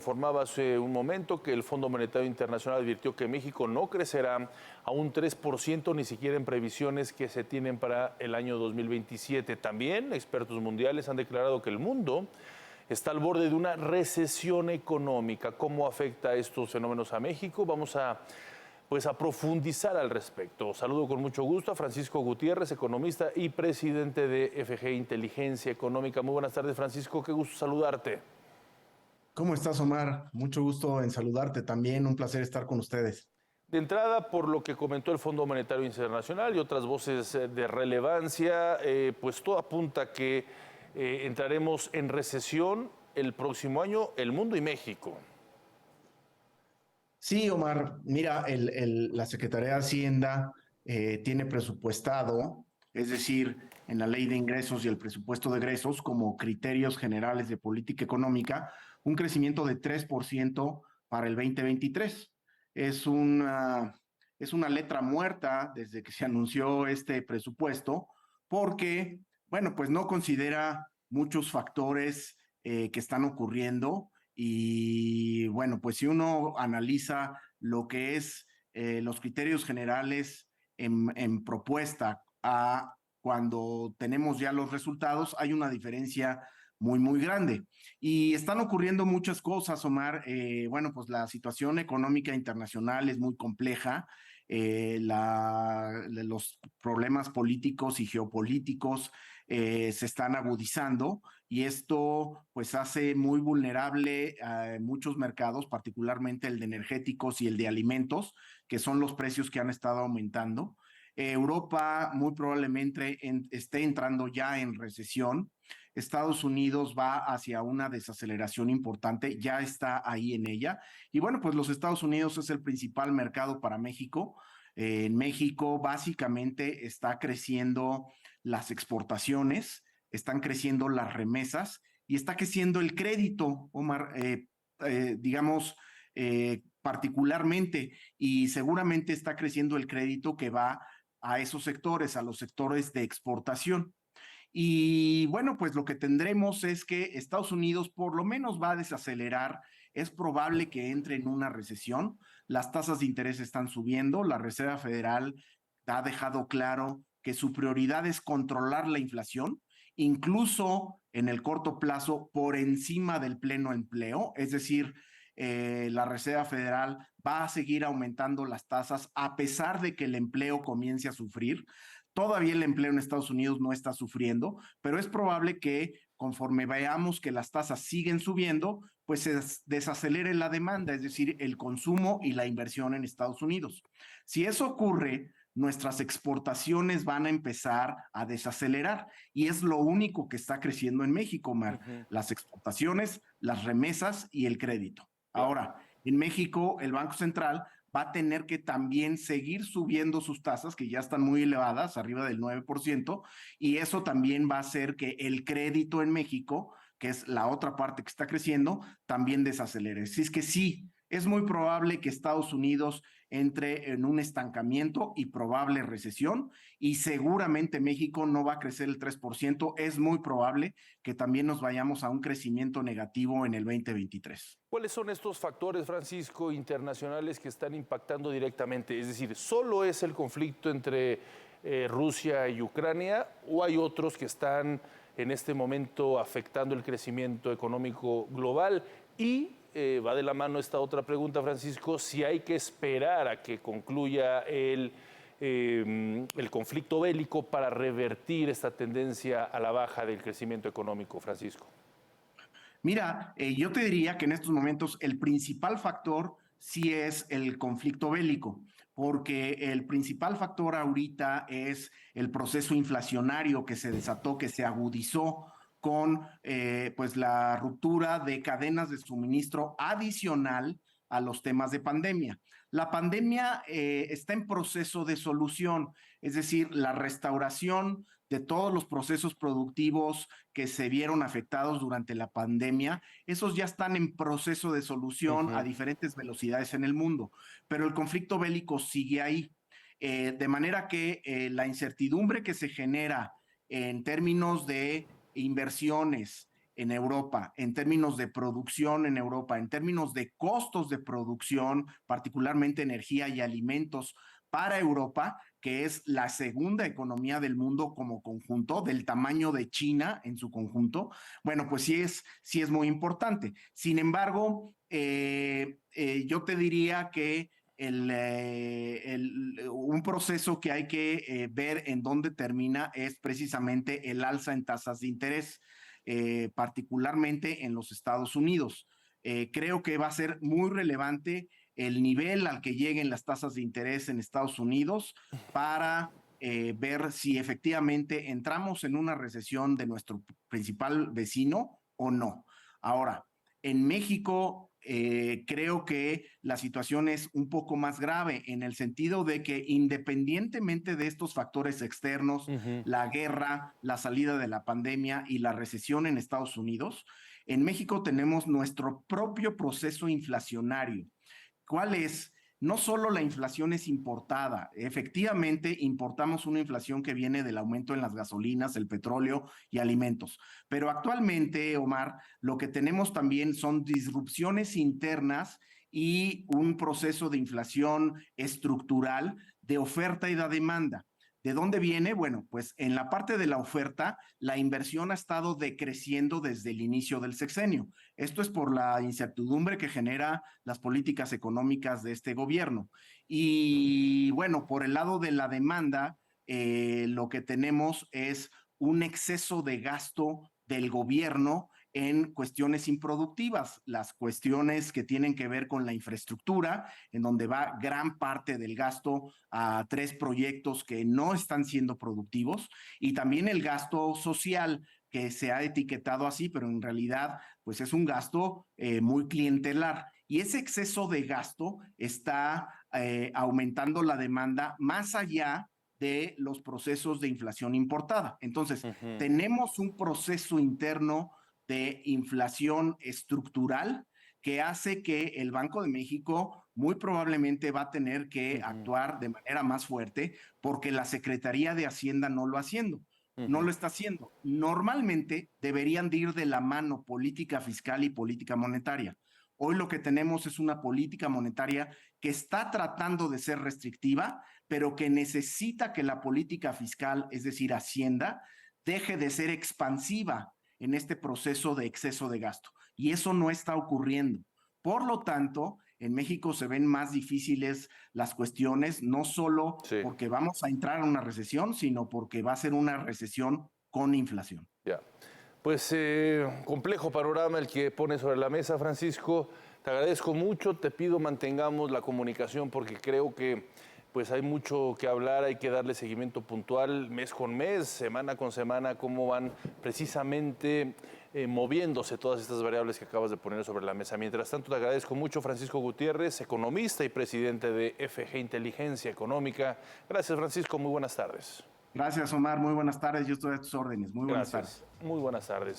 Informaba hace un momento que el Fondo Monetario Internacional advirtió que México no crecerá a un 3%, ni siquiera en previsiones que se tienen para el año 2027. También expertos mundiales han declarado que el mundo está al borde de una recesión económica. ¿Cómo afecta estos fenómenos a México? Vamos a profundizar al respecto. Saludo con mucho gusto a Francisco Gutiérrez, economista y presidente de FG Inteligencia Económica. Muy buenas tardes, Francisco, qué gusto saludarte. ¿Cómo estás, Omar? Mucho gusto en saludarte también, un placer estar con ustedes. De entrada, por lo que comentó el Fondo Monetario Internacional y otras voces de relevancia, pues todo apunta a que entraremos en recesión el próximo año, el mundo y México. Sí, Omar, mira, la Secretaría de Hacienda tiene presupuestado, es decir, en la Ley de Ingresos y el Presupuesto de Egresos, como criterios generales de política económica, un crecimiento de 3% para el 2023. Es una, es una letra muerta desde que se anunció este presupuesto, porque, bueno, pues no considera muchos factores que están ocurriendo. Y bueno, pues si uno analiza lo que es los criterios generales en propuesta a cuando tenemos ya los resultados, hay una diferencia muy grande. Y están ocurriendo muchas cosas, Omar. Bueno, pues la situación económica internacional es muy compleja. Los problemas políticos y geopolíticos se están agudizando y esto pues hace muy vulnerable a muchos mercados, particularmente el de energéticos y el de alimentos, que son los precios que han estado aumentando. Europa muy probablemente esté entrando ya en recesión. Estados Unidos va hacia una desaceleración importante, ya está ahí en ella. Y bueno, pues los Estados Unidos es el principal mercado para México. En México básicamente está creciendo las exportaciones, están creciendo las remesas y está creciendo el crédito, Omar, digamos, particularmente, y seguramente está creciendo el crédito que va a esos sectores, a los sectores de exportación. Y bueno, pues lo que tendremos es que Estados Unidos por lo menos va a desacelerar. Es probable que entre en una recesión. Las tasas de interés están subiendo. La Reserva Federal ha dejado claro que su prioridad es controlar la inflación, incluso en el corto plazo por encima del pleno empleo. Es decir, la Reserva Federal va a seguir aumentando las tasas a pesar de que el empleo comience a sufrir. Todavía el empleo en Estados Unidos no está sufriendo, pero es probable que conforme veamos que las tasas siguen subiendo, pues se desacelere la demanda, es decir, el consumo y la inversión en Estados Unidos. Si eso ocurre, nuestras exportaciones van a empezar a desacelerar y es lo único que está creciendo en México, Mar, las exportaciones, las remesas y el crédito. Claro. Ahora, en México, el Banco Central va a tener que también seguir subiendo sus tasas, que ya están muy elevadas, arriba del 9%, y eso también va a hacer que el crédito en México, que es la otra parte que está creciendo, también desacelere. Así es que sí, es muy probable que Estados Unidos entre en un estancamiento y probable recesión, y seguramente México no va a crecer el 3%. Es muy probable que también nos vayamos a un crecimiento negativo en el 2023. ¿Cuáles son estos factores, Francisco, internacionales que están impactando directamente? Es decir, ¿solo es el conflicto entre Rusia y Ucrania o hay otros que están en este momento afectando el crecimiento económico global? Y va de la mano esta otra pregunta, Francisco, si hay que esperar a que concluya el conflicto bélico para revertir esta tendencia a la baja del crecimiento económico, Francisco. Mira, yo te diría que en estos momentos el principal factor sí es el conflicto bélico, porque el principal factor ahorita es el proceso inflacionario que se desató, que se agudizó con pues la ruptura de cadenas de suministro adicional a los temas de pandemia. La pandemia está en proceso de solución, es decir, la restauración de todos los procesos productivos que se vieron afectados durante la pandemia, esos ya están en proceso de solución a diferentes velocidades en el mundo, pero el conflicto bélico sigue ahí. De manera que la incertidumbre que se genera en términos de inversiones, en Europa, en términos de producción en Europa, en términos de costos de producción, particularmente energía y alimentos para Europa, que es la segunda economía del mundo como conjunto, del tamaño de China en su conjunto, bueno, pues sí es muy importante. Sin embargo, yo te diría que un proceso que hay que ver en dónde termina es precisamente el alza en tasas de interés, particularmente en los Estados Unidos. Creo que va a ser muy relevante el nivel al que lleguen las tasas de interés en Estados Unidos para ver si efectivamente entramos en una recesión de nuestro principal vecino o no. Ahora, en México creo que la situación es un poco más grave en el sentido de que independientemente de estos factores externos, la guerra, la salida de la pandemia y la recesión en Estados Unidos, en México tenemos nuestro propio proceso inflacionario. ¿Cuál es? No solo la inflación es importada, efectivamente importamos una inflación que viene del aumento en las gasolinas, el petróleo y alimentos. Pero actualmente, Omar, lo que tenemos también son disrupciones internas y un proceso de inflación estructural de oferta y de demanda. ¿De dónde viene? Bueno, pues en la parte de la oferta, la inversión ha estado decreciendo desde el inicio del sexenio. Esto es por la incertidumbre que genera las políticas económicas de este gobierno. Y bueno, por el lado de la demanda, lo que tenemos es un exceso de gasto del gobierno en cuestiones improductivas, las cuestiones que tienen que ver con la infraestructura, en donde va gran parte del gasto a 3 proyectos que no están siendo productivos, y también el gasto social, que se ha etiquetado así, pero en realidad pues es un gasto muy clientelar. Y ese exceso de gasto está aumentando la demanda más allá de los procesos de inflación importada. Entonces, tenemos un proceso interno de inflación estructural que hace que el Banco de México muy probablemente va a tener que actuar de manera más fuerte porque la Secretaría de Hacienda no lo está haciendo. Normalmente deberían de ir de la mano política fiscal y política monetaria. Hoy lo que tenemos es una política monetaria que está tratando de ser restrictiva, pero que necesita que la política fiscal, es decir, Hacienda, deje de ser expansiva en este proceso de exceso de gasto. Y eso no está ocurriendo. Por lo tanto, en México se ven más difíciles las cuestiones, no solo porque vamos a entrar en una recesión, sino porque va a ser una recesión con inflación. Ya. Pues complejo panorama el que pone sobre la mesa, Francisco. Te agradezco mucho, te pido mantengamos la comunicación porque creo que pues hay mucho que hablar, hay que darle seguimiento puntual mes con mes, semana con semana, cómo van precisamente moviéndose todas estas variables que acabas de poner sobre la mesa. Mientras tanto, te agradezco mucho, Francisco Gutiérrez, economista y presidente de FG Inteligencia Económica. Gracias, Francisco, muy buenas tardes. Gracias, Omar, muy buenas tardes, yo estoy a tus órdenes, muy buenas tardes. Muy buenas tardes.